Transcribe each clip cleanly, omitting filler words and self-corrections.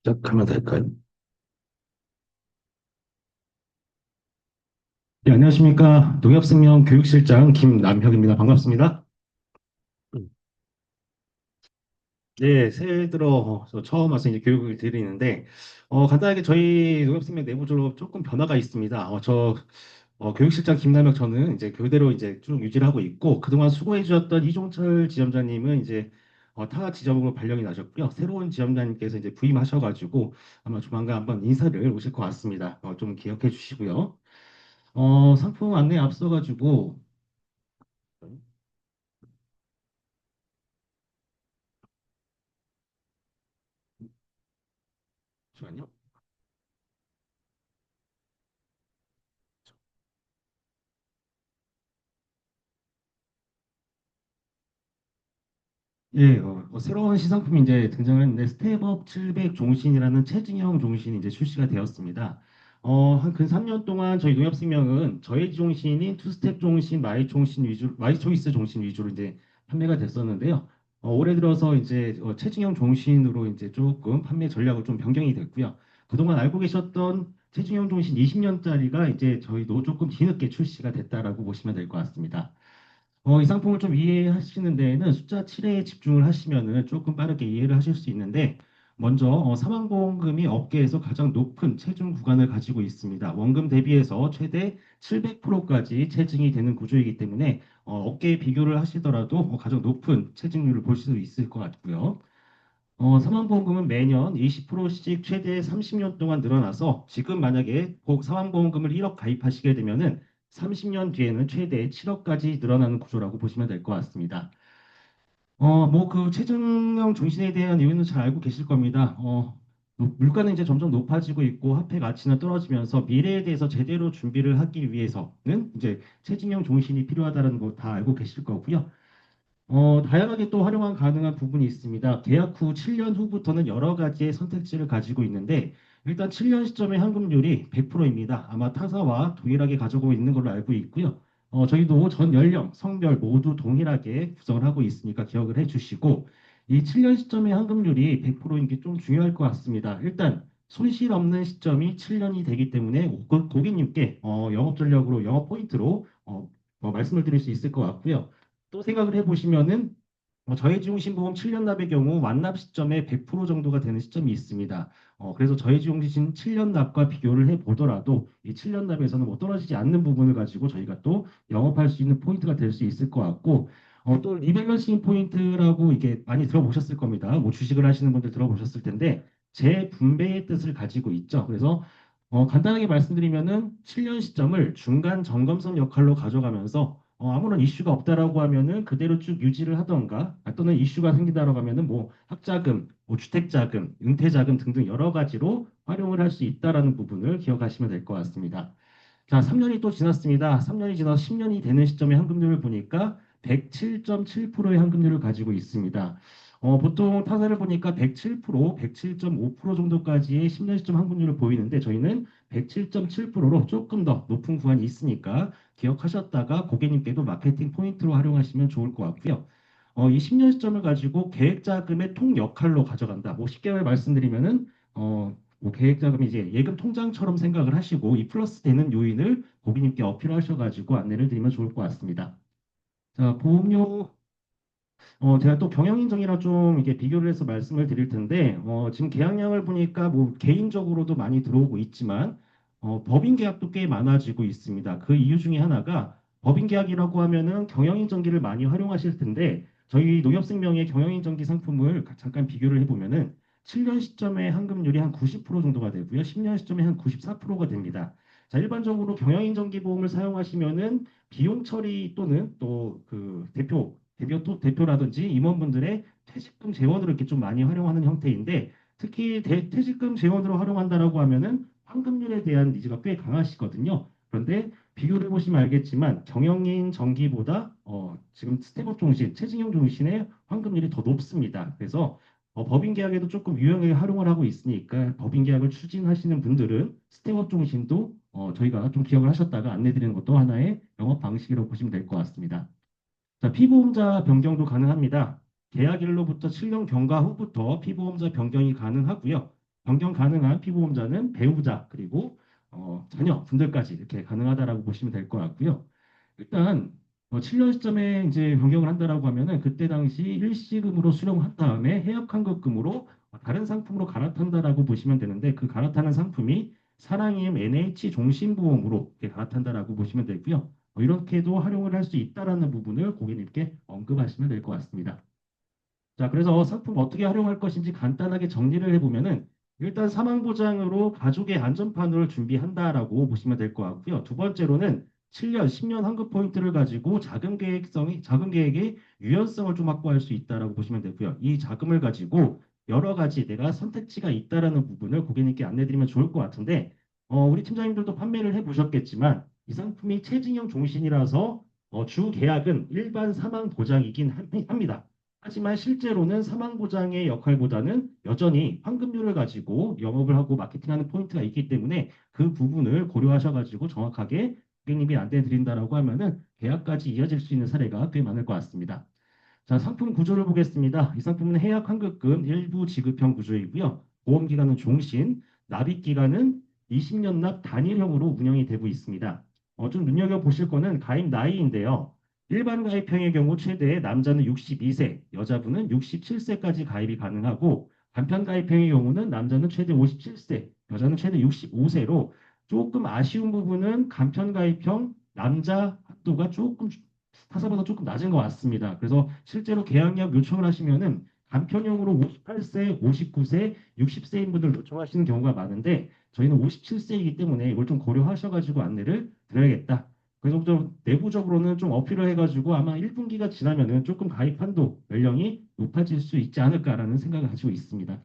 시작하면 될까요? 네, 안녕하십니까. 농협생명 교육실장 김남혁입니다. 반갑습니다. 음. 네, 새해 들어 저 처음 와서 이제 교육을 드리는데, 간단하게 저희 농협생명 내부적으로 조금 변화가 있습니다. 교육실장 김남혁 저는 이제 그대로 이제 쭉 유지를 하고 있고, 그동안 수고해 주셨던 이종철 지점장님은 이제 타 지점으로 발령이 나셨고요. 새로운 지점장님께서 이제 부임하셔가지고 아마 조만간 한번 인사를 오실 것 같습니다. 좀 기억해 주시고요. 상품 안내 앞서가지고, 잠시만요. 예, 새로운 시상품이 이제 등장했는데 스텝업 700 종신이라는 체증형 종신이 이제 출시가 되었습니다. 한 근 3년 동안 저희 농협생명은 저희 종신인 투스텝 종신, 마이 초이스 종신 위주로 이제 판매가 됐었는데요. 올해 들어서 이제 체증형 종신으로 이제 조금 판매 전략을 좀 변경이 됐고요. 그동안 알고 계셨던 체증형 종신 20년짜리가 이제 저희도 조금 뒤늦게 출시가 됐다라고 보시면 될 것 같습니다. 이 상품을 좀 이해하시는 데에는 숫자 7에 집중을 하시면은 조금 빠르게 이해를 하실 수 있는데, 먼저 사망보험금이 업계에서 가장 높은 체중 구간을 가지고 있습니다. 원금 대비해서 최대 700%까지 체증이 되는 구조이기 때문에 업계에 비교를 하시더라도 가장 높은 체증률을 볼 수 있을 것 같고요. 사망보험금은 매년 20%씩 최대 30년 동안 늘어나서 지금 만약에 사망보험금을 1억 가입하시게 되면은 30년 뒤에는 최대 7억까지 늘어나는 구조라고 보시면 될 것 같습니다. 뭐 그 최저형 종신에 대한 이유는 잘 알고 계실 겁니다. 물가는 이제 점점 높아지고 있고 화폐 가치는 떨어지면서 미래에 대해서 제대로 준비를 하기 위해서는 이제 최저형 종신이 필요하다는 거 다 알고 계실 거고요. 다양하게 또 활용한 가능한 부분이 있습니다. 계약 후 7년 후부터는 여러 가지의 선택지를 가지고 있는데 일단 7년 시점의 환급률이 100%입니다. 아마 타사와 동일하게 가지고 있는 걸로 알고 있고요. 저희도 전 연령, 성별 모두 동일하게 구성을 하고 있으니까 기억을 해주시고 이 7년 시점의 환급률이 100%인 게 좀 중요할 것 같습니다. 일단 손실 없는 시점이 7년이 되기 때문에 고객님께 영업 전략으로 영업 포인트로 말씀을 드릴 수 있을 것 같고요. 또 생각을 해보시면은 저해지용신보험 7년 납의 경우 완납 시점에 100% 정도가 되는 시점이 있습니다. 그래서 저해지용신 7년 납과 비교를 해보더라도 이 7년 납에서는 뭐 떨어지지 않는 부분을 가지고 저희가 또 영업할 수 있는 포인트가 될 수 있을 것 같고 또 리밸런싱 포인트라고 이게 많이 들어보셨을 겁니다. 뭐 주식을 하시는 분들 들어보셨을 텐데 재분배의 뜻을 가지고 있죠. 그래서 간단하게 말씀드리면은 7년 시점을 중간 점검선 역할로 가져가면서 아무런 이슈가 없다라고 하면은 그대로 쭉 유지를 하던가 또는 이슈가 생기다라고 하면은 뭐 학자금, 뭐 주택자금, 은퇴자금 등등 여러 가지로 활용을 할 수 있다라는 부분을 기억하시면 될 것 같습니다. 자, 3년이 또 지났습니다. 3년이 지나서 10년이 되는 시점의 환급률을 보니까 107.7%의 환급률을 가지고 있습니다. 보통 타사를 보니까 107%, 107.5% 정도까지의 10년 시점 환급률을 보이는데 저희는 107.7%로 조금 더 높은 구간이 있으니까 기억하셨다가 고객님께도 마케팅 포인트로 활용하시면 좋을 것 같고요. 이 10년 시점을 가지고 계획자금의 통 역할로 가져간다. 뭐 쉽게 말씀드리면은 뭐 계획자금이 이제 예금 통장처럼 생각을 하시고 이 플러스 되는 요인을 고객님께 어필하셔가지고 안내를 드리면 좋을 것 같습니다. 자, 보험료 제가 또 경영인정이랑 좀 이게 비교를 해서 말씀을 드릴 텐데, 지금 계약량을 보니까 뭐 개인적으로도 많이 들어오고 있지만, 법인 계약도 꽤 많아지고 있습니다. 그 이유 중에 하나가 법인 계약이라고 하면은 경영인정기를 많이 활용하실 텐데, 저희 농협생명의 경영인정기 상품을 잠깐 비교를 해보면은 7년 시점에 환급률이 한 90% 정도가 되고요. 10년 시점에 한 94%가 됩니다. 자, 일반적으로 경영인정기 보험을 사용하시면은 비용 처리 또는 또 그 대표라든지 임원분들의 퇴직금 재원으로 이렇게 좀 많이 활용하는 형태인데 특히 퇴직금 재원으로 활용한다라고 하면은 환급률에 대한 니즈가 꽤 강하시거든요. 그런데 비교를 해보시면 알겠지만 경영인 정기보다 지금 스텝업 종신, 체증형 종신의 환급률이 더 높습니다. 그래서 법인 계약에도 조금 유용하게 활용을 하고 있으니까 법인 계약을 추진하시는 분들은 스텝업 종신도 저희가 좀 기억을 하셨다가 안내드리는 것도 하나의 영업 방식이라고 보시면 될 것 같습니다. 자, 피보험자 변경도 가능합니다. 계약일로부터 7년 경과 후부터 피보험자 변경이 가능하고요. 변경 가능한 피보험자는 배우자 그리고 자녀분들까지 이렇게 가능하다라고 보시면 될 것 같고요. 일단 7년 시점에 이제 변경을 한다라고 하면은 그때 당시 일시금으로 수령한 다음에 해약환급금으로 다른 상품으로 갈아탄다라고 보시면 되는데 그 갈아타는 상품이 사랑이엠 NH 종신보험으로 이렇게 갈아탄다라고 보시면 되고요. 이렇게도 활용을 할 수 있다라는 부분을 고객님께 언급하시면 될 것 같습니다. 자, 그래서 상품 어떻게 활용할 것인지 간단하게 정리를 해보면은 일단 사망보장으로 가족의 안전판을 준비한다라고 보시면 될 것 같고요. 두 번째로는 7년, 10년 환급 포인트를 가지고 자금 계획의 유연성을 좀 확보할 수 있다라고 보시면 되고요. 이 자금을 가지고 여러 가지 내가 선택지가 있다라는 부분을 고객님께 안내드리면 좋을 것 같은데, 우리 팀장님들도 판매를 해보셨겠지만 이 상품이 체증형 종신이라서 주 계약은 일반 사망 보장이긴 합니다. 하지만 실제로는 사망보장의 역할보다는 여전히 환급률을 가지고 영업을 하고 마케팅하는 포인트가 있기 때문에 그 부분을 고려하셔가지고 정확하게 고객님이 안내 드린다라고 하면은 계약까지 이어질 수 있는 사례가 꽤 많을 것 같습니다. 자, 상품 구조를 보겠습니다. 이 상품은 해약 환급금 일부 지급형 구조이고요. 보험 기간은 종신, 납입 기간은 20년 납 단일형으로 운영이 되고 있습니다. 좀 눈여겨보실 거는 가입 나이인데요. 일반 가입형의 경우 최대 남자는 62세, 여자분은 67세까지 가입이 가능하고 간편 가입형의 경우는 남자는 최대 57세, 여자는 최대 65세로 조금 아쉬운 부분은 간편 가입형 남자 합도가 조금 타사보다 조금 낮은 것 같습니다. 그래서 실제로 계약약 요청을 하시면은 간편형으로 58세, 59세, 60세인 분들 요청하시는 경우가 많은데 저희는 57세이기 때문에 이걸 좀 고려하셔가지고 안내를 드려야겠다. 그래서 좀 내부적으로는 좀 어필을 해가지고 아마 1분기가 지나면은 조금 가입 한도 연령이 높아질 수 있지 않을까라는 생각을 가지고 있습니다.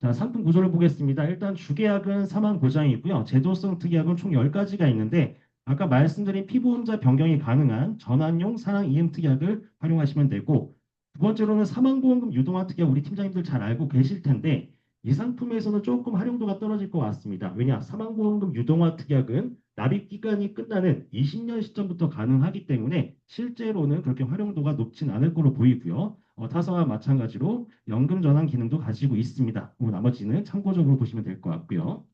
자, 상품 구조를 보겠습니다. 일단 주계약은 사망 보장이고요. 제도성 특약은 총 10가지가 있는데 아까 말씀드린 피보험자 변경이 가능한 전환용 사랑 이행 특약을 활용하시면 되고 두 번째로는 사망보험금 유동화 특약 우리 팀장님들 잘 알고 계실 텐데 이 상품에서는 조금 활용도가 떨어질 것 같습니다. 왜냐? 사망보험금 유동화 특약은 납입 기간이 끝나는 20년 시점부터 가능하기 때문에 실제로는 그렇게 활용도가 높진 않을 거로 보이고요. 타사와 마찬가지로 연금 전환 기능도 가지고 있습니다. 나머지는 참고적으로 보시면 될 것 같고요.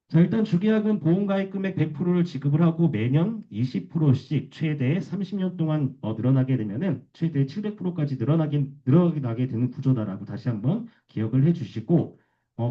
자, 일단 주계약은 보험가입 금액 100%를 지급을 하고 매년 20%씩 최대 30년 동안 늘어나게 되면은 최대 700%까지 늘어나게 되는 구조다라고 다시 한번 기억을 해주시고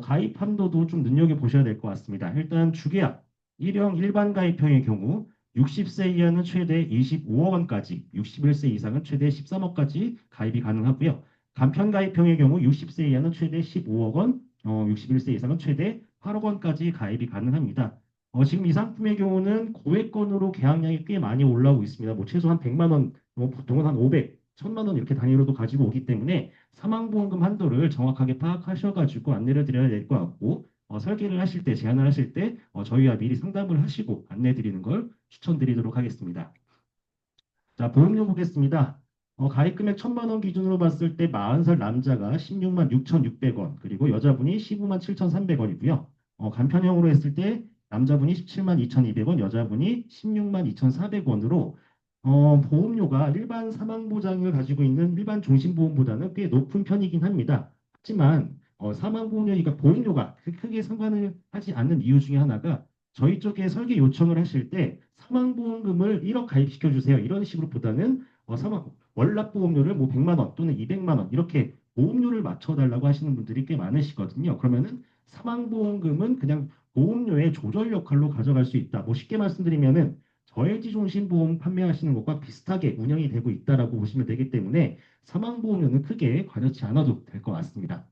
가입 한도도 좀 눈여겨보셔야 될 것 같습니다. 일단 주계약 1형 일반 가입형의 경우 60세 이하는 최대 25억 원까지, 61세 이상은 최대 13억까지 가입이 가능하고요. 간편 가입형의 경우 60세 이하는 최대 15억 원, 61세 이상은 최대 8억 원까지 가입이 가능합니다. 지금 이 상품의 경우는 고액건으로 계약량이 꽤 많이 올라오고 있습니다. 뭐 최소한 100만 원, 뭐 보통은 한 500, 1000만 원 이렇게 단위로도 가지고 오기 때문에 사망보험금 한도를 정확하게 파악하셔가지고 안내를 드려야 될 것 같고 설계를 하실 때, 제안을 하실 때 저희와 미리 상담을 하시고 안내 드리는 걸 추천드리도록 하겠습니다. 자, 보험료 보겠습니다. 가입 금액 1000만 원 기준으로 봤을 때 40살 남자가 16만 6,600원, 그리고 여자분이 15만 7,300원이고요. 간편형으로 했을 때 남자분이 17만 2,200원, 여자분이 16만 2,400원으로 보험료가 일반 사망보장을 가지고 있는 일반 종신보험보다는 꽤 높은 편이긴 합니다. 하지만 사망보험료, 그러니까 보험료가 크게 상관을 하지 않는 이유 중에 하나가 저희 쪽에 설계 요청을 하실 때 사망보험금을 1억 가입시켜 주세요. 이런 식으로 보다는 월납보험료를 뭐 100만 원 또는 200만 원 이렇게 보험료를 맞춰달라고 하시는 분들이 꽤 많으시거든요. 그러면은 사망보험금은 그냥 보험료의 조절 역할로 가져갈 수 있다. 뭐 쉽게 말씀드리면은 저해지 종신보험 판매하시는 것과 비슷하게 운영이 되고 있다라고 보시면 되기 때문에 사망보험료는 크게 관여치 않아도 될 것 같습니다.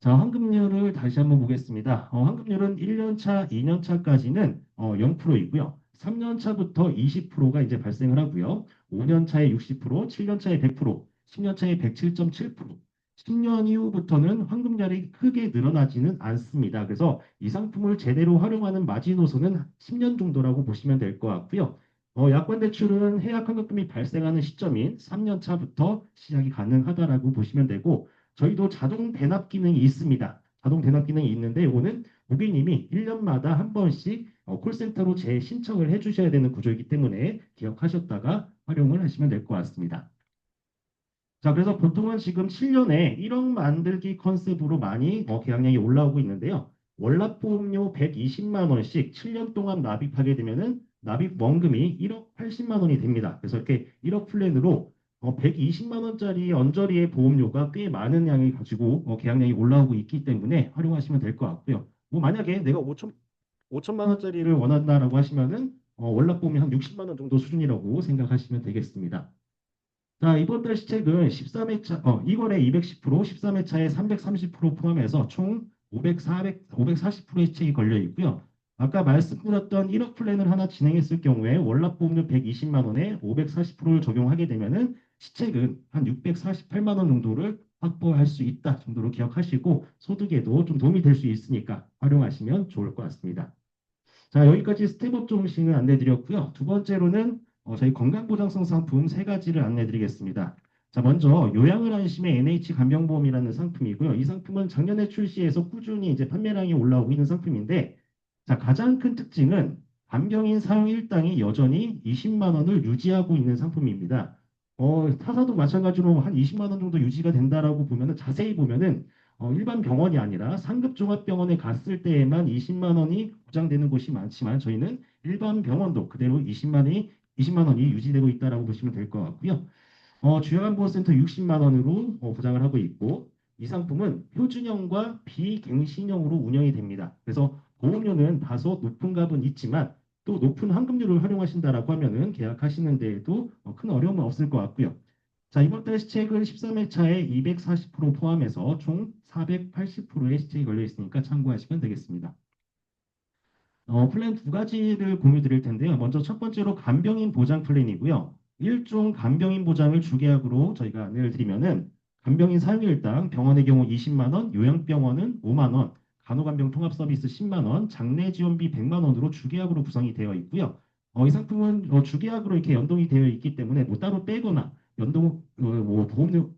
자, 환급률을 다시 한번 보겠습니다. 환급률은 1년차, 2년차까지는 0%이고요. 3년차부터 20%가 이제 발생을 하고요. 5년차에 60%, 7년차에 100%, 10년차에 107.7%, 10년 이후부터는 환급률이 크게 늘어나지는 않습니다. 그래서 이 상품을 제대로 활용하는 마지노선은 10년 정도라고 보시면 될 것 같고요. 약관 대출은 해약 환급금이 발생하는 시점인 3년 차부터 시작이 가능하다라고 보시면 되고 저희도 자동 대납 기능이 있습니다. 자동 대납 기능이 있는데 이거는 고객님이 1년마다 한 번씩 콜센터로 재신청을 해주셔야 되는 구조이기 때문에 기억하셨다가 활용을 하시면 될 것 같습니다. 자, 그래서 보통은 지금 7년에 1억 만들기 컨셉으로 많이 계약량이 올라오고 있는데요. 월납보험료 120만 원씩 7년 동안 납입하게 되면은 납입 원금이 1억 80만 원이 됩니다. 그래서 이렇게 1억 플랜으로 120만 원짜리 언저리의 보험료가 꽤 많은 양을 가지고 계약량이 올라오고 있기 때문에 활용하시면 될 것 같고요. 뭐 만약에 내가 5천만 원짜리를 원한다라고 하시면은 월납보험이 한 60만 원 정도 수준이라고 생각하시면 되겠습니다. 자, 이번 달 시책은 13회차, 2월에 210%, 13회차에 330% 포함해서 총 500, 400, 540%의 시책이 걸려 있고요. 아까 말씀드렸던 1억 플랜을 하나 진행했을 경우에 월납보험료 120만 원에 540%를 적용하게 되면은 시책은 한 648만 원 정도를 확보할 수 있다 정도로 기억하시고 소득에도 좀 도움이 될 수 있으니까 활용하시면 좋을 것 같습니다. 자, 여기까지 스텝업 정신을 안내드렸고요. 두 번째로는 저희 건강보장성 상품 세 가지를 안내드리겠습니다. 자, 먼저 요양을 안심의 NH 간병보험이라는 상품이고요. 이 상품은 작년에 출시해서 꾸준히 이제 판매량이 올라오고 있는 상품인데, 자, 가장 큰 특징은 간병인 사용 일당이 여전히 20만 원을 유지하고 있는 상품입니다. 타사도 마찬가지로 한 20만 원 정도 유지가 된다라고 보면은 자세히 보면은 일반 병원이 아니라 상급 종합병원에 갔을 때에만 20만 원이 보장되는 곳이 많지만 저희는 일반 병원도 그대로 20만 원이 유지되고 있다라고 보시면 될 것 같고요. 주요한보험센터 60만 원으로 보장을 하고 있고 이 상품은 표준형과 비갱신형으로 운영이 됩니다. 그래서 보험료는 다소 높은 값은 있지만 또 높은 환급률을 활용하신다라고 하면은 계약하시는 데에도 큰 어려움은 없을 것 같고요. 자, 이번 달 시책은 13회차에 240% 포함해서 총 480%의 시책이 걸려 있으니까 참고하시면 되겠습니다. 플랜 두 가지를 공유 드릴 텐데요. 먼저 첫 번째로 간병인 보장 플랜이고요. 일종 간병인 보장을 주계약으로 저희가 안내를 드리면은 간병인 사용일당 병원의 경우 20만 원, 요양병원은 5만 원, 간호간병 통합 서비스 10만 원, 장례 지원비 100만 원으로 주계약으로 구성이 되어 있고요. 이 상품은 주계약으로 이렇게 연동이 되어 있기 때문에 뭐 따로 빼거나 뭐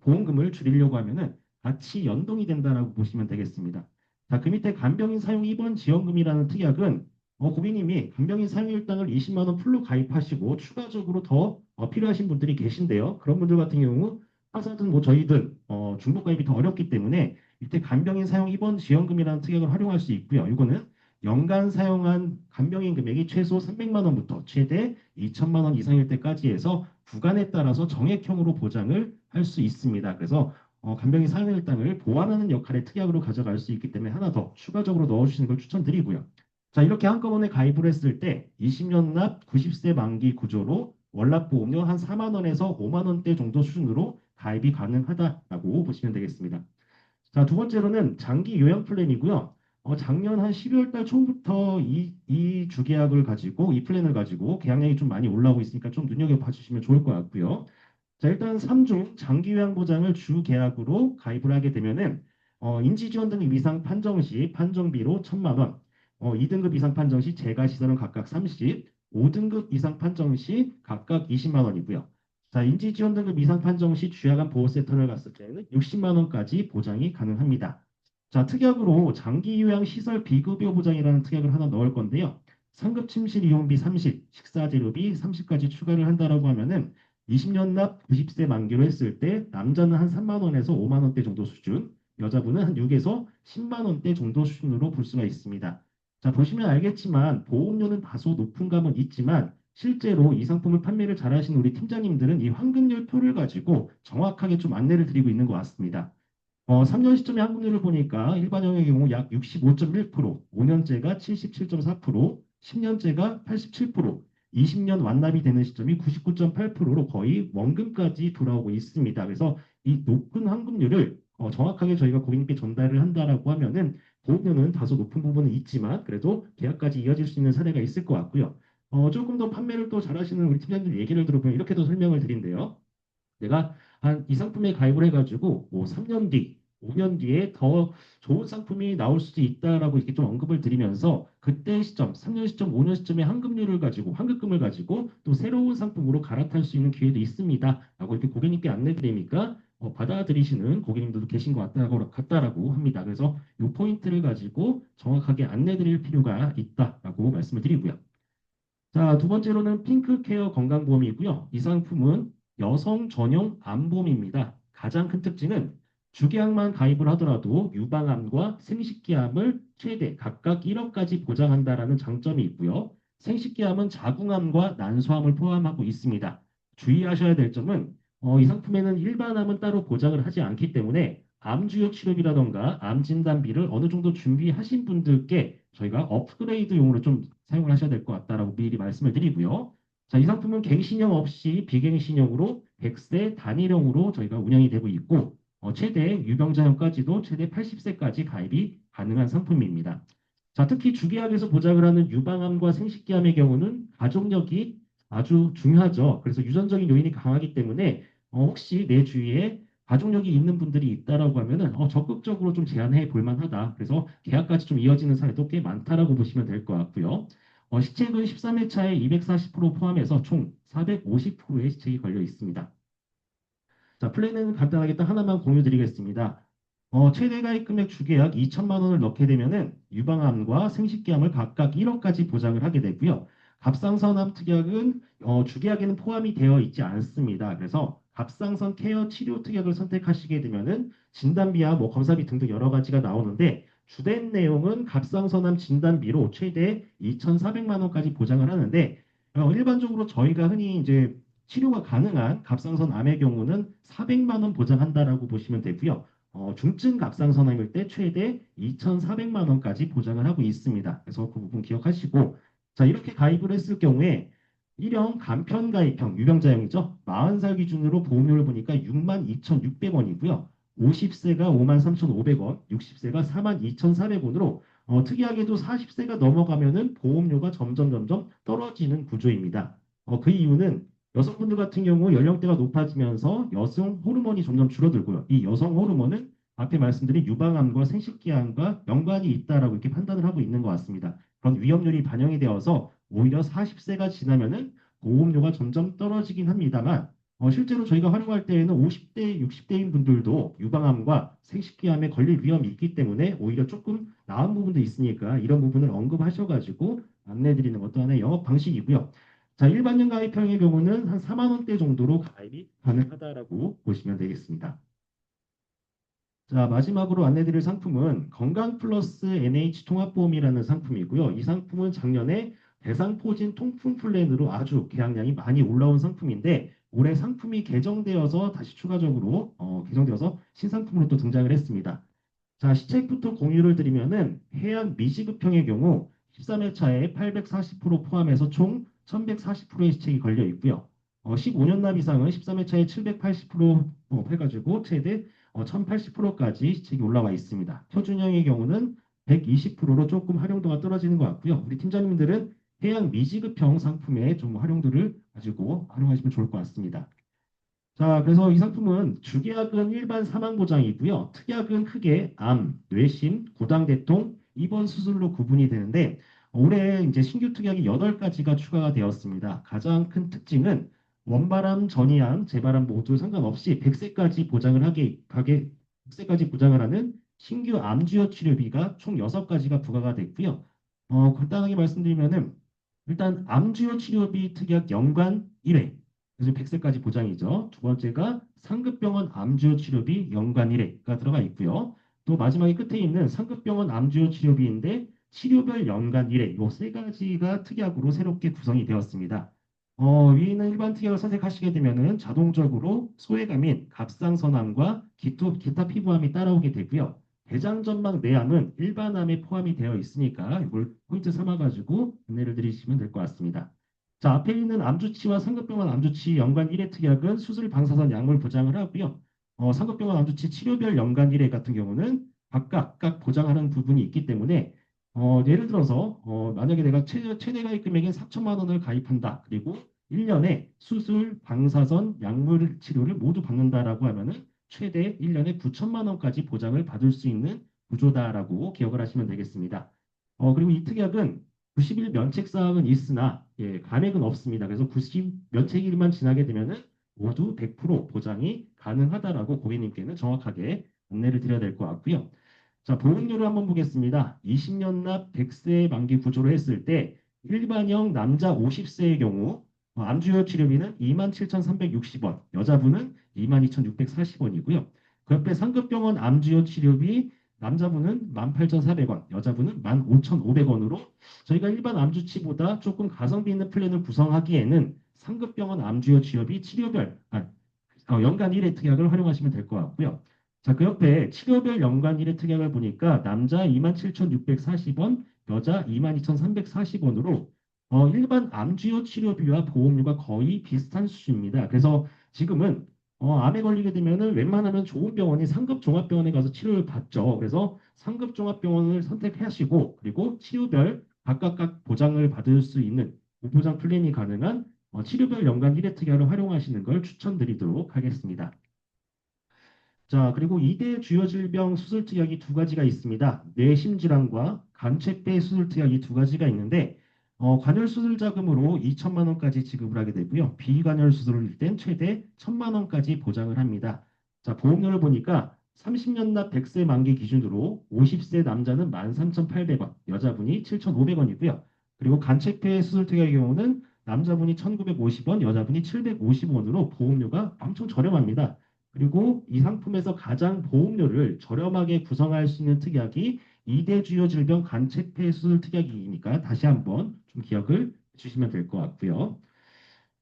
보험금을 줄이려고 하면은 같이 연동이 된다라고 보시면 되겠습니다. 자, 그 밑에 간병인 사용 입원 지원금이라는 특약은 고객님이 간병인 사용일당을 20만 원 풀로 가입하시고 추가적으로 더 필요하신 분들이 계신데요. 그런 분들 같은 경우 회사든 뭐 저희든 중복 가입이 더 어렵기 때문에 이때 간병인 사용 입원 지원금이라는 특약을 활용할 수 있고요. 이거는 연간 사용한 간병인 금액이 최소 300만 원부터 최대 2천만 원 이상일 때까지 해서 구간에 따라서 정액형으로 보장을 할 수 있습니다. 그래서 간병인 사용일당을 보완하는 역할의 특약으로 가져갈 수 있기 때문에 하나 더 추가적으로 넣어주시는 걸 추천드리고요. 자, 이렇게 한꺼번에 가입을 했을 때 20년 납 90세 만기 구조로 월납보험료 한 4만 원에서 5만 원대 정도 수준으로 가입이 가능하다라고 보시면 되겠습니다. 자, 두 번째로는 장기 요양 플랜이고요. 작년 한 12월 달 초부터 이 주계약을 가지고 이 플랜을 가지고 계약량이 좀 많이 올라오고 있으니까 좀 눈여겨봐 주시면 좋을 것 같고요. 자, 일단 3중 장기 요양 보장을 주 계약으로 가입을 하게 되면은 인지지원 등급 이상 판정 시 판정비로 1천만 원, 2등급 이상 판정 시 재가 시설은 각각 30, 5등급 이상 판정 시 각각 20만 원이고요. 자, 인지지원 등급 이상 판정 시 주야간 보호센터를 갔을 때는 60만 원까지 보장이 가능합니다. 자, 특약으로 장기 요양 시설 비급여 보장이라는 특약을 하나 넣을 건데요. 상급 침실 이용비 30, 식사 재료비 30까지 추가를 한다라고 하면은 20년 납 90세 만기로 했을 때 남자는 한 3만 원에서 5만 원대 정도 수준, 여자분은 한 6에서 10만 원대 정도 수준으로 볼 수가 있습니다. 자, 보시면 알겠지만 보험료는 다소 높은 감은 있지만 실제로 이 상품을 판매를 잘하시는 우리 팀장님들은 이 환급률 표를 가지고 정확하게 좀 안내를 드리고 있는 것 같습니다. 3년 시점의 환급률을 보니까 일반형의 경우 약 65.1%, 5년제가 77.4%, 10년제가 87%, 20년 완납이 되는 시점이 99.8%로 거의 원금까지 돌아오고 있습니다. 그래서 이 높은 환급률을 정확하게 저희가 고객님께 전달을 한다라고 하면은 보험료는 다소 높은 부분은 있지만 그래도 계약까지 이어질 수 있는 사례가 있을 것 같고요. 조금 더 판매를 또 잘하시는 우리 팀장님 얘기를 들어보면 이렇게도 설명을 드린대요. 내가 한 이 상품에 가입을 해가지고 뭐 3년 뒤, 5년 뒤에 더 좋은 상품이 나올 수도 있다라고 이렇게 좀 언급을 드리면서 그때 시점, 3년 시점, 5년 시점에 환급률을 가지고 환급금을 가지고 또 새로운 상품으로 갈아탈 수 있는 기회도 있습니다.라고 이렇게 고객님께 안내드리니까 받아들이시는 고객님들도 계신 것 같다라고 합니다. 그래서 이 포인트를 가지고 정확하게 안내드릴 필요가 있다라고 말씀을 드리고요. 자, 두 번째로는 핑크케어 건강보험이고요. 이 상품은 여성 전용 암보험입니다. 가장 큰 특징은 주계약만 가입을 하더라도 유방암과 생식기암을 최대 각각 1억까지 보장한다라는 장점이 있고요. 생식기암은 자궁암과 난소암을 포함하고 있습니다. 주의하셔야 될 점은 이 상품에는 일반암은 따로 보장을 하지 않기 때문에 암주요 치료비라던가 암 진단비를 어느 정도 준비하신 분들께 저희가 업그레이드용으로 좀 사용을 하셔야 될 것 같다라고 미리 말씀을 드리고요. 자, 이 상품은 갱신형 없이 비갱신형으로 100세 단일형으로 저희가 운영이 되고 있고 최대 유병자형까지도 최대 80세까지 가입이 가능한 상품입니다. 자, 특히 주계약에서 보장을 하는 유방암과 생식기암의 경우는 가족력이 아주 중요하죠. 그래서 유전적인 요인이 강하기 때문에 혹시 내 주위에 가족력이 있는 분들이 있다라고 하면은 적극적으로 좀 제안해 볼 만하다. 그래서 계약까지 좀 이어지는 사례도 꽤 많다라고 보시면 될 것 같고요. 시책은 13회차에 240% 포함해서 총 450%의 시책이 걸려 있습니다. 자, 플랜은 간단하게 딱 하나만 공유 드리겠습니다. 최대 가입 금액 주계약 2천만 원을 넣게 되면은 유방암과 생식기암을 각각 1억까지 보장을 하게 되고요. 갑상선암 특약은 주계약에는 포함이 되어 있지 않습니다. 그래서 갑상선 케어 치료 특약을 선택하시게 되면은 진단비와 뭐 검사비 등등 여러 가지가 나오는데 주된 내용은 갑상선암 진단비로 최대 2,400만 원까지 보장을 하는데 일반적으로 저희가 흔히 이제 치료가 가능한 갑상선 암의 경우는 400만 원 보장한다라고 보시면 되고요. 중증 갑상선암일 때 최대 2,400만 원까지 보장을 하고 있습니다. 그래서 그 부분 기억하시고 자 이렇게 가입을 했을 경우에 1형 간편 가입형 유병자형이죠. 40살 기준으로 보험료를 보니까 62,600원이고요. 50세가 53,500원, 60세가 42,400원으로 특이하게도 40세가 넘어가면은 보험료가 점점 떨어지는 구조입니다. 그 이유는 여성분들 같은 경우 연령대가 높아지면서 여성 호르몬이 점점 줄어들고요. 이 여성 호르몬은 앞에 말씀드린 유방암과 생식기암과 연관이 있다라고 이렇게 판단을 하고 있는 것 같습니다. 그런 위험률이 반영이 되어서 오히려 40세가 지나면은 보험료가 점점 떨어지긴 합니다만 실제로 저희가 활용할 때에는 50대, 60대인 분들도 유방암과 생식기암에 걸릴 위험이 있기 때문에 오히려 조금 나은 부분도 있으니까 이런 부분을 언급하셔가지고 안내드리는 것도 하나의 영업 방식이고요. 자, 일반형 가입형의 경우는 한 4만 원대 정도로 가입이 가능하다라고 보시면 되겠습니다. 자, 마지막으로 안내드릴 상품은 건강 플러스 NH 통합보험이라는 상품이고요. 이 상품은 작년에 대상포진 통풍 플랜으로 아주 계약량이 많이 올라온 상품인데 올해 상품이 개정되어서 다시 추가적으로 개정되어서 신상품으로 또 등장을 했습니다. 자, 시책부터 공유를 드리면은 해양 미지급형의 경우 13회차에 840% 포함해서 총 1140%의 시책이 걸려 있고요. 15년 납 이상은 13회차에 780% 해가지고 최대 1080%까지 시책이 올라와 있습니다. 표준형의 경우는 120%로 조금 활용도가 떨어지는 것 같고요. 우리 팀장님들은 해양 미지급형 상품의 좀 활용도를 가지고 활용하시면 좋을 것 같습니다. 자, 그래서 이 상품은 주계약은 일반 사망보장이고요. 특약은 크게 암, 뇌심, 고당대통, 입원 수술로 구분이 되는데 올해 이제 신규 특약이 8가지가 추가가 되었습니다. 가장 큰 특징은 원발암, 전이암, 재발암 모두 상관없이 100세까지 보장을 하게 100세까지 보장을 하는 신규 암주요 치료비가 총 6가지가 부과가 됐고요. 간단하게 말씀드리면은 일단 암주요 치료비 특약 연관 1회 그래서 100세까지 보장이죠. 두 번째가 상급병원 암주요 치료비 연간 1회가 들어가 있고요. 또 마지막에 끝에 있는 상급병원 암주요 치료비인데 치료별 연간 1회 이 세 가지가 특약으로 새롭게 구성이 되었습니다. 위에 있는 일반 특약을 선택하시게 되면은 자동적으로 소외감인 갑상선암과 기타 피부암이 따라오게 되고요. 대장전막 내암은 일반암에 포함이 되어 있으니까 이걸 포인트 삼아가지고 안내를 드리시면 될 것 같습니다. 자, 앞에 있는 암주치와 상급병원 암주치 연간 1회 특약은 수술 방사선 약물 보장을 하고요. 상급병원 암주치 치료별 연간 1회 같은 경우는 각각 보장하는 부분이 있기 때문에 예를 들어서 만약에 내가 최대 가입 금액인 4천만 원을 가입한다. 그리고 1년에 수술, 방사선, 약물 치료를 모두 받는다라고 하면은 최대 1년에 9천만 원까지 보장을 받을 수 있는 구조다라고 기억을 하시면 되겠습니다. 그리고 이 특약은 90일 면책 사항은 있으나 감액은 없습니다. 그래서 90 면책일만 지나게 되면은 모두 100% 보장이 가능하다라고 고객님께는 정확하게 안내를 드려야 될 것 같고요. 자, 보험료를 한번 보겠습니다. 20년 납 100세 만기 구조로 했을 때 일반형 남자 50세의 경우 암주요 치료비는 27,360원, 여자분은 22,640원이고요. 그 옆에 상급병원 암주요 치료비 남자분은 18,400원, 여자분은 15,500원으로 저희가 일반 암주치보다 조금 가성비 있는 플랜을 구성하기에는 상급병원 암주요 치료비 연간 1회 특약을 활용하시면 될 것 같고요. 자, 그 옆에 치료별 연간 1회 특약을 보니까 남자 27,640원, 여자 22,340원으로 일반 암주요 치료비와 보험료가 거의 비슷한 수준입니다. 그래서 지금은 암에 걸리게 되면은 웬만하면 좋은 병원이 상급 종합병원에 가서 치료를 받죠. 그래서 상급 종합병원을 선택하시고 그리고 치료별 각각 보장을 받을 수 있는 무보장 플랜이 가능한 치료별 연간 1회 특약을 활용하시는 걸 추천드리도록 하겠습니다. 자, 그리고 2대 주요 질병 수술 특약이 두 가지가 있습니다. 뇌심질환과 간체폐 수술 특약이 두 가지가 있는데 관열 수술 자금으로 2천만 원까지 지급을 하게 되고요. 비관열 수술일 땐 최대 1천만 원까지 보장을 합니다. 자, 보험료를 보니까 30년 납 100세 만기 기준으로 50세 남자는 13,800원, 여자분이 7,500원이고요. 그리고 간체폐 수술 특약의 경우는 남자분이 1,950원, 여자분이 750원으로 보험료가 엄청 저렴합니다. 그리고 이 상품에서 가장 보험료를 저렴하게 구성할 수 있는 특약이 2대 주요 질병 간체폐 수술 특약이니까 다시 한번 좀 기억을 주시면 될 것 같고요.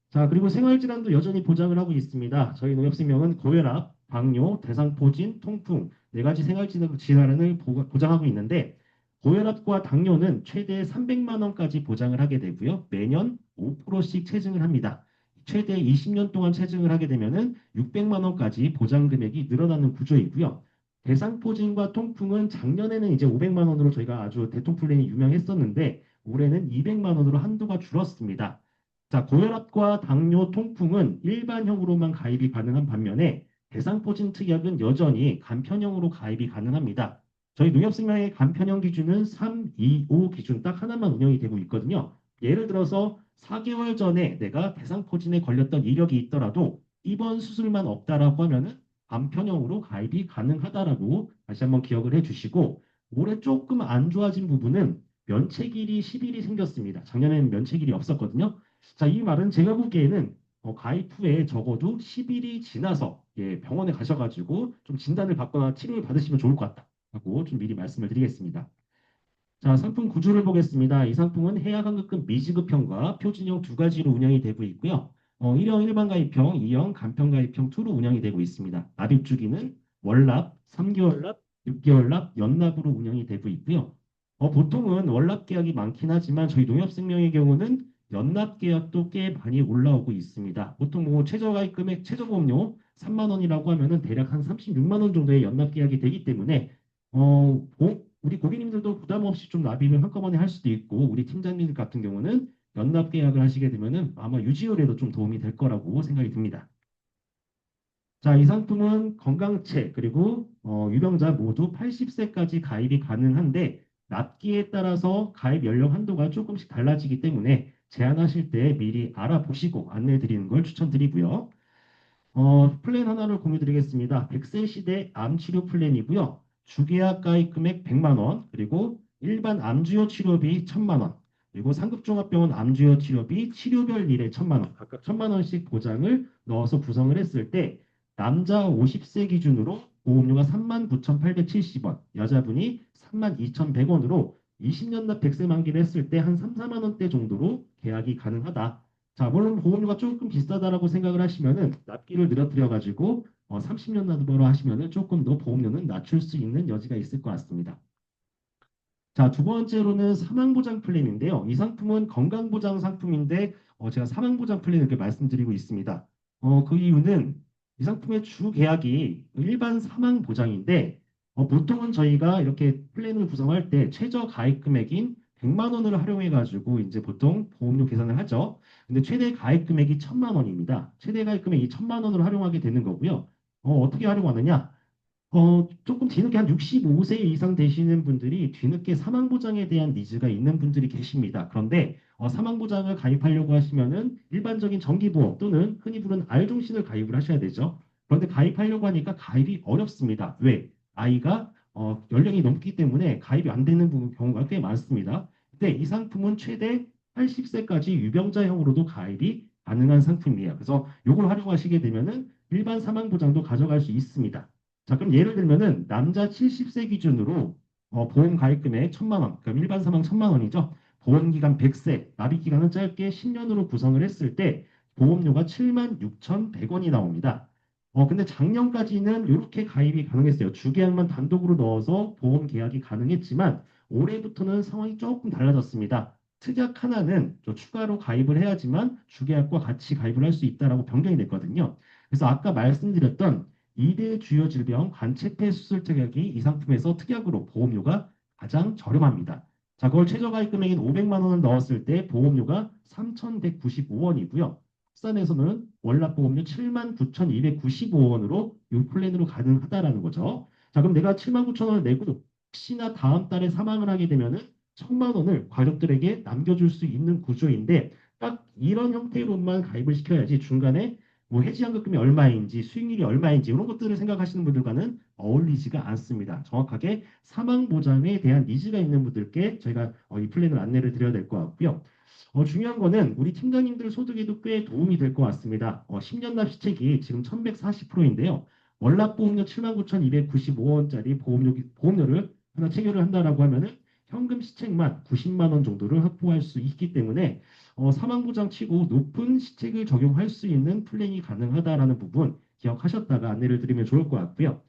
자, 그리고 생활질환도 여전히 보장을 하고 있습니다. 저희 농협생명은 고혈압, 당뇨, 대상포진, 통풍 네 가지 생활질환을 보장하고 있는데 고혈압과 당뇨는 최대 300만 원까지 보장을 하게 되고요. 매년 5%씩 체증을 합니다. 최대 20년 동안 체증을 하게 되면은 600만 원까지 보장 금액이 늘어나는 구조이고요. 대상포진과 통풍은 작년에는 이제 500만 원으로 저희가 아주 대통 플랜이 유명했었는데 올해는 200만 원으로 한도가 줄었습니다. 자, 고혈압과 당뇨, 통풍은 일반형으로만 가입이 가능한 반면에 대상포진 특약은 여전히 간편형으로 가입이 가능합니다. 저희 농협생명의 간편형 기준은 3, 2, 5 기준 딱 하나만 운영이 되고 있거든요. 예를 들어서 4개월 전에 내가 대상포진에 걸렸던 이력이 있더라도 입원 수술만 없다라고 하면은 간편형으로 가입이 가능하다라고 다시 한번 기억을 해주시고 올해 조금 안 좋아진 부분은 면책일이 10일이 생겼습니다. 작년에는 면책일이 없었거든요. 자, 이 말은 제가 보기에는 가입 후에 적어도 10일이 지나서 병원에 가셔가지고 좀 진단을 받거나 치료를 받으시면 좋을 것 같다고 좀 미리 말씀을 드리겠습니다. 자, 상품 구조를 보겠습니다. 이 상품은 해약 환급금 미지급형과 표준형 두 가지로 운영이 되고 있고요. 1형 일반 가입형, 2형 간편 가입형 2로 운영이 되고 있습니다. 납입 주기는 월납, 3개월 납, 6개월 납, 연납으로 운영이 되고 있고요. 보통은 월납 계약이 많긴 하지만 저희 농협생명의 경우는 연납 계약도 꽤 많이 올라오고 있습니다. 보통 뭐 최저 가입 금액, 최저 보험료 3만 원이라고 하면은 대략 한 36만 원 정도의 연납 계약이 되기 때문에 우리 고객님들도 부담 없이 좀 납입을 한꺼번에 할 수도 있고 우리 팀장님 같은 경우는 연납 계약을 하시게 되면은 아마 유지율에도 좀 도움이 될 거라고 생각이 듭니다. 자, 이 상품은 건강체 그리고 유병자 모두 80세까지 가입이 가능한데 납기에 따라서 가입 연령 한도가 조금씩 달라지기 때문에 제한하실 때 미리 알아보시고 안내 드리는 걸 추천드리고요. 플랜 하나를 공유드리겠습니다. 100세 시대 암 치료 플랜이고요. 주계약 가입 금액 100만 원, 그리고 일반 암주요 치료비 1000만 원, 그리고 상급종합병원 암주요 치료비 치료별 일에 1000만 원, 각각 1000만 원씩 보장을 넣어서 구성을 했을 때 남자 50세 기준으로 보험료가 39,870원, 여자분이 32,100원으로 20년 납 100세 만기를 했을 때 한 3, 4만 원대 정도로 계약이 가능하다. 자, 물론 보험료가 조금 비싸다라고 생각을 하시면은 납기를 늘어뜨려 가지고 30년 납으로 하시면은 조금 더 보험료는 낮출 수 있는 여지가 있을 것 같습니다. 자, 두 번째로는 사망보장 플랜인데요. 이 상품은 건강보장 상품인데 제가 사망보장 플랜을 이렇게 말씀드리고 있습니다. 그 이유는 이 상품의 주 계약이 일반 사망보장인데 보통은 저희가 이렇게 플랜을 구성할 때 최저 가입 금액인 100만 원을 활용해가지고 이제 보통 보험료 계산을 하죠. 근데 최대 가입 금액이 1,000만 원입니다. 최대 가입 금액이 1,000만 원을 활용하게 되는 거고요. 어떻게 활용하느냐? 조금 뒤늦게 한 65세 이상 되시는 분들이 뒤늦게 사망보장에 대한 니즈가 있는 분들이 계십니다. 그런데 사망보장을 가입하려고 하시면은 일반적인 정기보험 또는 흔히 부르는 R종신을 가입을 하셔야 되죠. 그런데 가입하려고 하니까 가입이 어렵습니다. 왜? 아이가 연령이 넘기 때문에 가입이 안 되는 경우가 꽤 많습니다. 근데 이 상품은 최대 80세까지 유병자형으로도 가입이 가능한 상품이에요. 그래서 이걸 활용하시게 되면은 일반 사망보장도 가져갈 수 있습니다. 자, 그럼 예를 들면은 남자 70세 기준으로 보험 가입 금액 1,000만 원, 그럼 일반 사망 1,000만 원이죠. 보험 기간 100세, 납입 기간은 짧게 10년으로 구성을 했을 때 보험료가 76,100원이 나옵니다. 근데 작년까지는 이렇게 가입이 가능했어요. 주계약만 단독으로 넣어서 보험 계약이 가능했지만 올해부터는 상황이 조금 달라졌습니다. 특약 하나는 저 추가로 가입을 해야지만 주계약과 같이 가입을 할 수 있다라고 변경이 됐거든요. 그래서 아까 말씀드렸던 2대 주요 질병 관체폐 수술 특약이 이 상품에서 특약으로 보험료가 가장 저렴합니다. 자, 그걸 최저가입 금액인 500만 원을 넣었을 때 보험료가 3,195원이고요. 국산에서는 월납 보험료 79,295원으로 이 플랜으로 가능하다라는 거죠. 자, 그럼 내가 79,000원을 내고 혹시나 다음 달에 사망을 하게 되면은 1,000만 원을 가족들에게 남겨줄 수 있는 구조인데 딱 이런 형태로만 가입을 시켜야지 중간에 뭐 해지환급금이 얼마인지 수익률이 얼마인지 이런 것들을 생각하시는 분들과는 어울리지가 않습니다. 정확하게 사망보장에 대한 니즈가 있는 분들께 저희가 이 플랜을 안내를 드려야 될 것 같고요. 중요한 거는 우리 팀장님들 소득에도 꽤 도움이 될 것 같습니다. 10년 납시책이 지금 1140%인데요. 월납보험료 79,295원짜리 보험료를 하나 체결을 한다라고 하면은 현금 시책만 90만 원 정도를 확보할 수 있기 때문에 사망보장 치고 높은 시책을 적용할 수 있는 플랜이 가능하다라는 부분 기억하셨다가 안내를 드리면 좋을 것 같고요.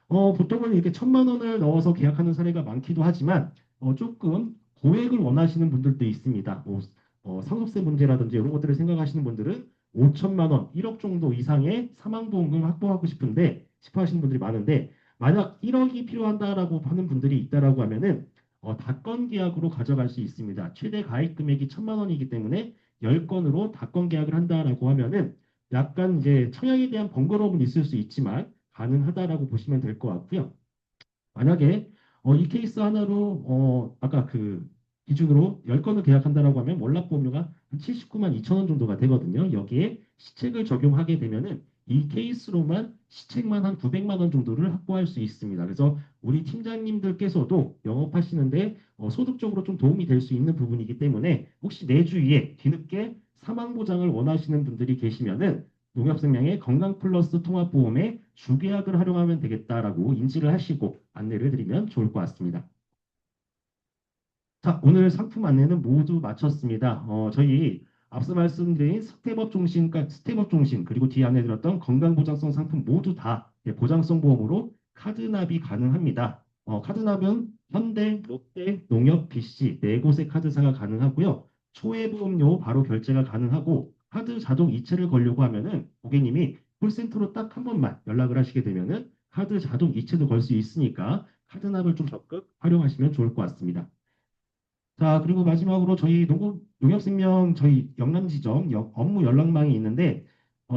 보통은 이렇게 1,000만 원을 넣어서 계약하는 사례가 많기도 하지만 조금 고액을 원하시는 분들도 있습니다. 뭐, 상속세 문제라든지 이런 것들을 생각하시는 분들은 5천만 원, 1억 정도 이상의 사망보험금을 확보하고 싶어 하시는 분들이 많은데 만약 1억이 필요하다라고 하는 분들이 있다라고 하면은 다건 계약으로 가져갈 수 있습니다. 최대 가입 금액이 1,000만 원이기 때문에 10건으로 다건 계약을 한다라고 하면은 약간 이제 청약에 대한 번거로움은 있을 수 있지만 가능하다라고 보시면 될 것 같고요. 만약에 이 케이스 하나로 아까 그 기준으로 10건을 계약한다라고 하면 월납보험료가 한 79만 2천 원 정도가 되거든요. 여기에 시책을 적용하게 되면은 이 케이스로만 시책만 한 900만 원 정도를 확보할 수 있습니다. 그래서 우리 팀장님들께서도 영업하시는데 소득적으로 좀 도움이 될 수 있는 부분이기 때문에 혹시 내 주위에 뒤늦게 사망보장을 원하시는 분들이 계시면은 농협생명의 건강플러스 통합보험에 주계약을 활용하면 되겠다라고 인지를 하시고 안내를 드리면 좋을 것 같습니다. 자, 오늘 상품 안내는 모두 마쳤습니다. 저희 앞서 말씀드린 스텝업 종신, 그리고 뒤에 안내드렸던 건강보장성 상품 모두 다 보장성 보험으로 카드 납이 가능합니다. 카드 납은 현대, 롯데, 농협, BC 네 곳의 카드사가 가능하고요. 초회보험료 바로 결제가 가능하고 카드 자동 이체를 걸려고 하면은 고객님이 콜센터로 딱 한 번만 연락을 하시게 되면은 카드 자동 이체도 걸 수 있으니까 카드 납을 좀 적극 활용하시면 좋을 것 같습니다. 자, 그리고 마지막으로 저희 농협생명 저희 영남지점 업무 연락망이 있는데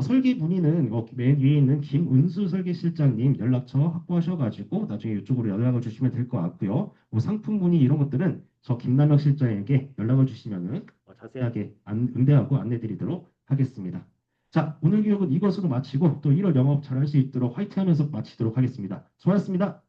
설계 문의는 맨 위에 있는 김은수 설계실장님 연락처 확보하셔가지고 나중에 이쪽으로 연락을 주시면 될 것 같고요. 뭐 상품 문의 이런 것들은 저 김남혁 실장에게 연락을 주시면은 자세하게 응대하고 안내드리도록 하겠습니다. 자, 오늘 교육은 이것으로 마치고 또 1월 영업 잘할 수 있도록 화이팅하면서 마치도록 하겠습니다. 수고하셨습니다.